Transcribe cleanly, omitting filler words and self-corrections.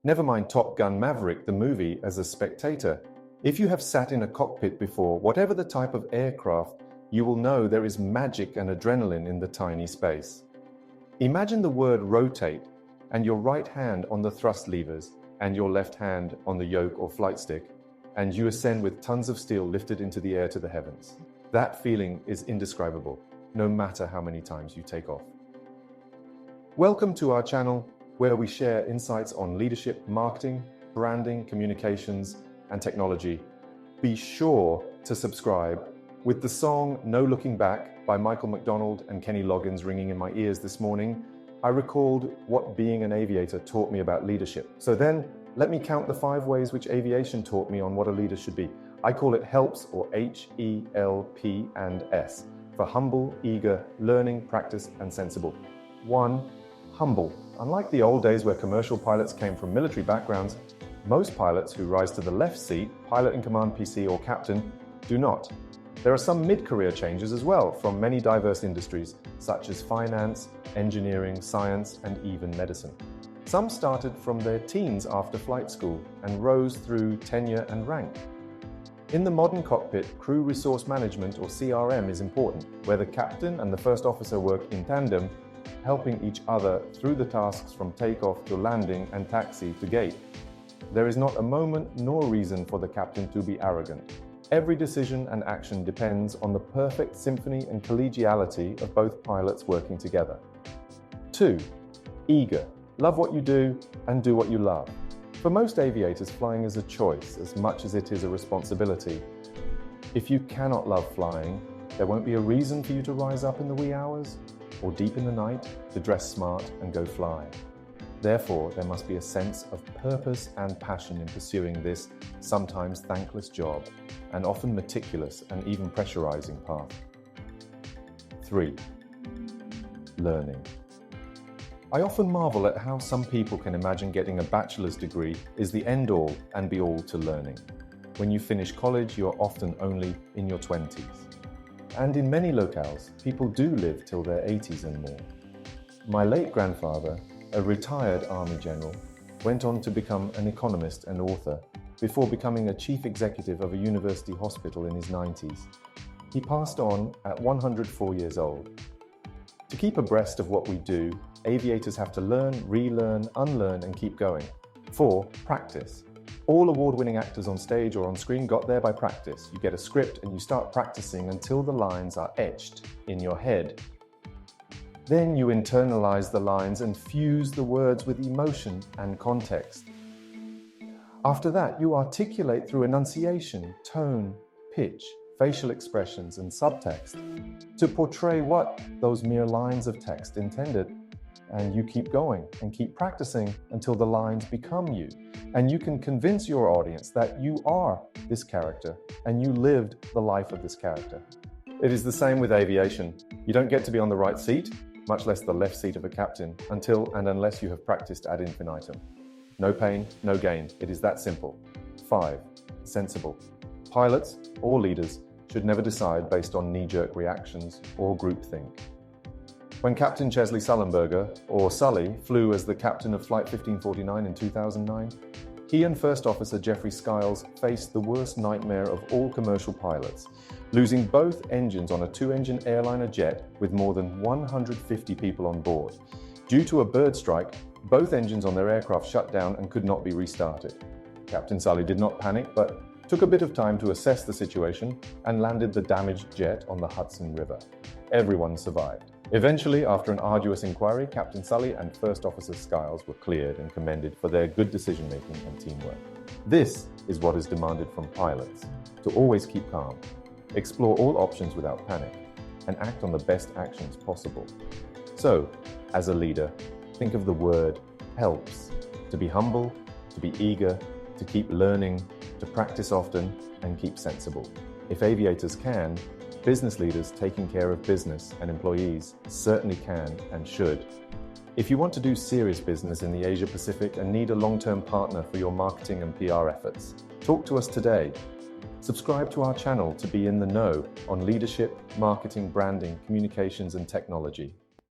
Never mind Top Gun Maverick, the movie, as a spectator. If you have sat in a cockpit before, whatever the type of aircraft, you will know there is magic and adrenaline in the tiny space. Imagine the word rotate and your right hand on the thrust levers and your left hand on the yoke or flight stick, and you ascend with tons of steel lifted into the air to the heavens. That feeling is indescribable, no matter how many times you take off. Welcome to our channel, where we share insights on leadership, marketing, branding, communications, and technology. Be sure to subscribe. With the song No Looking Back by Michael McDonald and Kenny Loggins ringing in my ears this morning, I recalled what being an aviator taught me about leadership. So then, let me count the 5 ways which aviation taught me on what a leader should be. I call it HELPS, or H-E-L-P and S, for humble, eager, learning, practice, and sensible. 1. Humble. Unlike the old days where commercial pilots came from military backgrounds, most pilots who rise to the left seat, pilot in command PC or captain, do not. There are some mid-career changes as well from many diverse industries, such as finance, engineering, science, and even medicine. Some started from their teens after flight school and rose through tenure and rank. In the modern cockpit, crew resource management, or CRM, is important, where the captain and the first officer work in tandem, helping each other through the tasks from takeoff to landing and taxi to gate. There is not a moment nor reason for the captain to be arrogant. Every decision and action depends on the perfect symphony and collegiality of both pilots working together. 2. Eager. Love what you do and do what you love. For most aviators, flying is a choice as much as it is a responsibility. If you cannot love flying, there won't be a reason for you to rise up in the wee hours or deep in the night to dress smart and go fly. Therefore, there must be a sense of purpose and passion in pursuing this sometimes thankless job, and often meticulous and even pressurizing path. 3. Learning. I often marvel at how some people can imagine getting a bachelor's degree is the end-all and be-all to learning. When you finish college, you are often only in your 20s. And in many locales, people do live till their 80s and more. My late grandfather, a retired Army general, went on to become an economist and author before becoming a chief executive of a university hospital in his 90s. He passed on at 104 years old. To keep abreast of what we do, aviators have to learn, relearn, unlearn, and keep going. 4. Practice. All award-winning actors on stage or on screen got there by practice. You get a script and you start practicing until the lines are etched in your head. Then you internalize the lines and fuse the words with emotion and context. After that, you articulate through enunciation, tone, pitch, facial expressions, and subtext to portray what those mere lines of text intended. And you keep going and keep practicing until the lines become you. And you can convince your audience that you are this character and you lived the life of this character. It is the same with aviation. You don't get to be on the right seat, much less the left seat of a captain, until and unless you have practiced ad infinitum. No pain, no gain. It is that simple. 5. Sensible. Pilots or leaders should never decide based on knee-jerk reactions or groupthink. When Captain Chesley Sullenberger, or Sully, flew as the captain of Flight 1549 in 2009, he and First Officer Jeffrey Skiles faced the worst nightmare of all commercial pilots, losing both engines on a 2-engine airliner jet with more than 150 people on board. Due to a bird strike, both engines on their aircraft shut down and could not be restarted. Captain Sully did not panic, but took a bit of time to assess the situation and landed the damaged jet on the Hudson River. Everyone survived. Eventually, after an arduous inquiry, Captain Sully and First Officer Skiles were cleared and commended for their good decision-making and teamwork. This is what is demanded from pilots: to always keep calm, explore all options without panic, and act on the best actions possible. So, as a leader, think of the word helps: to be humble, to be eager, to keep learning, to practice often, and keep sensible. If aviators can, business leaders taking care of business and employees certainly can and should. If you want to do serious business in the Asia Pacific and need a long-term partner for your marketing and PR efforts, talk to us today. Subscribe to our channel to be in the know on leadership, marketing, branding, communications, and technology.